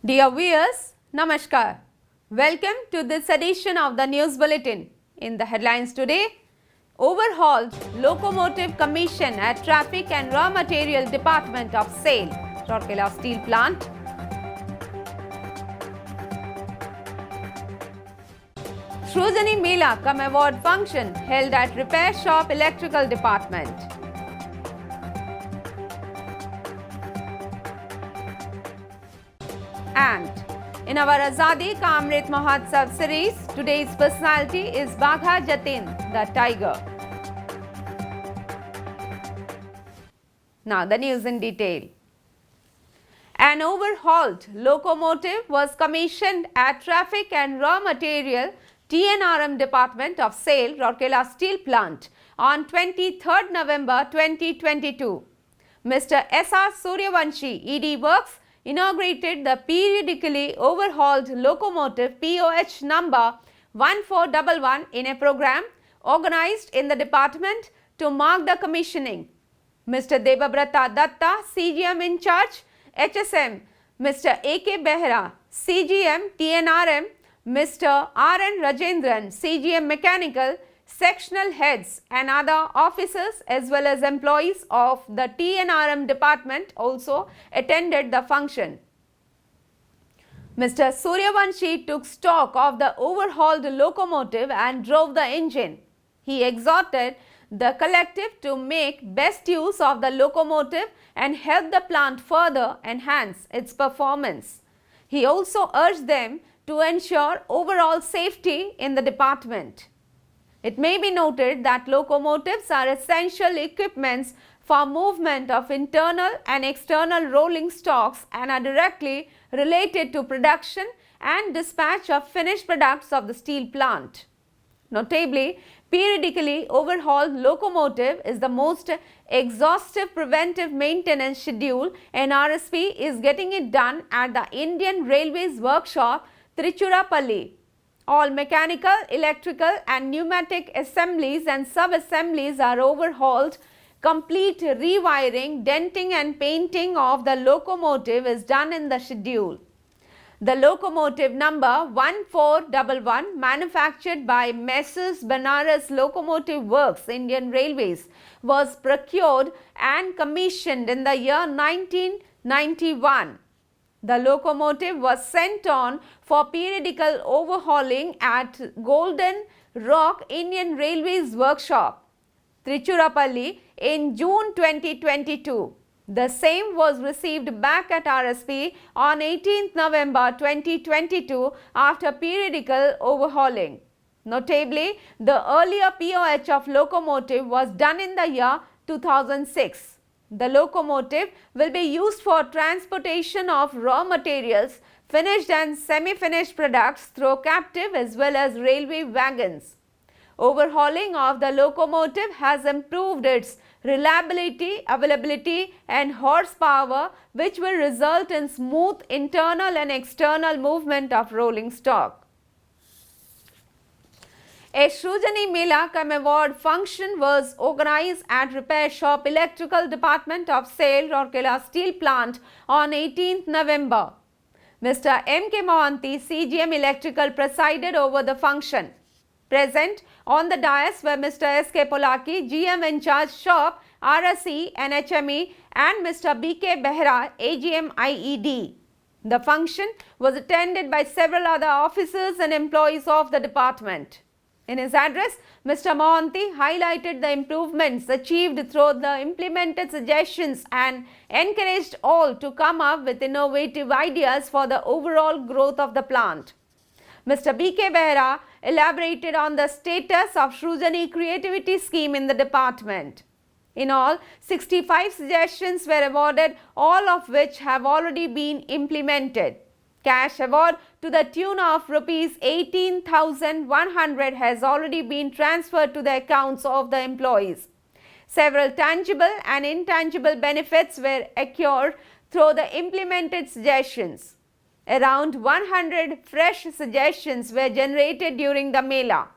Dear viewers, Namaskar. Welcome to this edition of the News Bulletin. In the headlines today, overhauled locomotive commission at Traffic and Raw Material Department of SAIL, Rourkela Steel Plant. Shrujani Mela Cum Award Function held at Repair Shop Electrical Department. And in our Azadi Ka Amrit Mahotsav series, today's personality is Bagha Jatin, the tiger. Now the news in detail. An overhauled locomotive was commissioned at Traffic and Raw Material TNRM Department of SAIL, Rourkela Steel Plant on 23rd November 2022. Mr. S.R. Suryavanshi, ED Works, inaugurated the periodically overhauled locomotive POH number 1411 in a program organized in the department to mark the commissioning. Mr. Debabrata Datta, CGM in charge, HSM, Mr. A.K. Behra, CGM TNRM, Mr. R.N. Rajendran, CGM Mechanical, sectional heads and other officers as well as employees of the TNRM department also attended the function. Mr. Suryavanshi took stock of the overhauled locomotive and drove the engine. He exhorted the collective to make best use of the locomotive and help the plant further enhance its performance. He also urged them to ensure overall safety in the department. It may be noted that locomotives are essential equipments for movement of internal and external rolling stocks and are directly related to production and dispatch of finished products of the steel plant. Notably, periodically overhauled locomotive is the most exhaustive preventive maintenance schedule, and RSP is getting it done at the Indian Railways Workshop, Tiruchirappalli. All mechanical, electrical and pneumatic assemblies and sub-assemblies are overhauled. Complete rewiring, denting and painting of the locomotive is done in the schedule. The locomotive number 1411, manufactured by Messrs. Banaras Locomotive Works, Indian Railways, was procured and commissioned in the year 1991. The locomotive was sent on for periodical overhauling at Golden Rock Indian Railways Workshop, Tiruchirappalli, in June 2022. The same was received back at RSP on 18th November 2022 after periodical overhauling. Notably, the earlier POH of locomotive was done in the year 2006. The locomotive will be used for transportation of raw materials, finished and semi-finished products through captive as well as railway wagons. Overhauling of the locomotive has improved its reliability, availability and horsepower, which will result in smooth internal and external movement of rolling stock. A Shrujani Mela Cum Award function was organized at Repair Shop Electrical Department of SAIL, Rourkela Steel Plant on 18th November. Mr. M.K. Mohanty, CGM Electrical, presided over the function. Present on the dais were Mr. S.K. Polaki, GM in charge shop, RSE and HME, and Mr. B.K. Behra, AGM IED. The function was attended by several other officers and employees of the department. In his address, Mr. Mohanty highlighted the improvements achieved through the implemented suggestions and encouraged all to come up with innovative ideas for the overall growth of the plant. Mr. B.K. Behra elaborated on the status of Shrujani Creativity Scheme in the department. In all, 65 suggestions were awarded, all of which have already been implemented. Cash award to the tune of Rs 18,100 has already been transferred to the accounts of the employees. Several tangible and intangible benefits were acquired through the implemented suggestions. Around 100 fresh suggestions were generated during the Mela.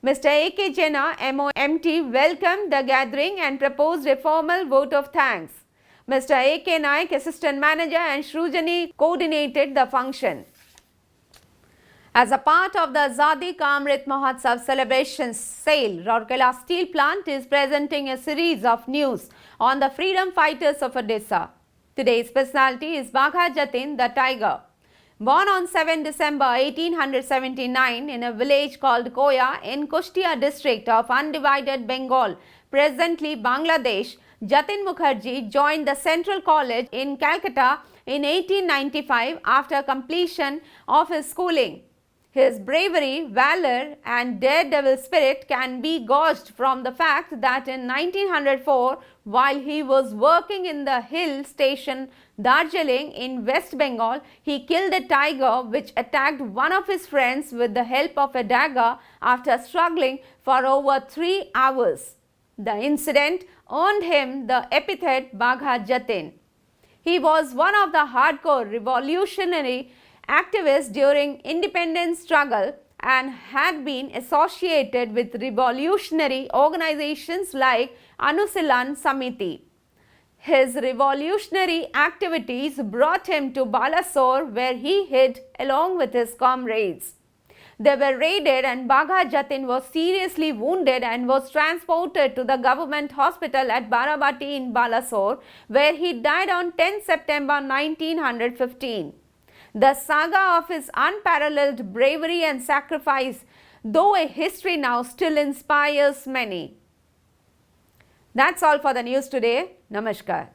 Mr. A.K. Jena, MOMT, welcomed the gathering and proposed a formal vote of thanks. Mr. A.K. Naik, assistant manager, and Shrujani coordinated the function. As a part of the Azadi Ka Amrit Mahotsav celebrations sale, Rourkela steel plant is presenting a series of news on the freedom fighters of Odisha. Today's personality is Bagha Jatin, the tiger. Born on 7 December 1879 in a village called Koya in Kushtia district of undivided Bengal, presently Bangladesh, Jatin Mukherjee joined the Central College in Calcutta in 1895 after completion of his schooling. His bravery, valor and daredevil spirit can be gauged from the fact that in 1904, while he was working in the hill station Darjeeling in West Bengal, he killed a tiger which attacked one of his friends with the help of a dagger after struggling for over 3 hours. The incident earned him the epithet Bagha Jatin. He was one of the hardcore revolutionary activists during independence struggle and had been associated with revolutionary organizations like Anusilan Samiti. His revolutionary activities brought him to Balasore, where he hid along with his comrades. They were raided and Bagha Jatin was seriously wounded and was transported to the government hospital at Barabati in Balasore, where he died on 10 September 1915. The saga of his unparalleled bravery and sacrifice, though a history now, still inspires many. That's all for the news today. Namaskar.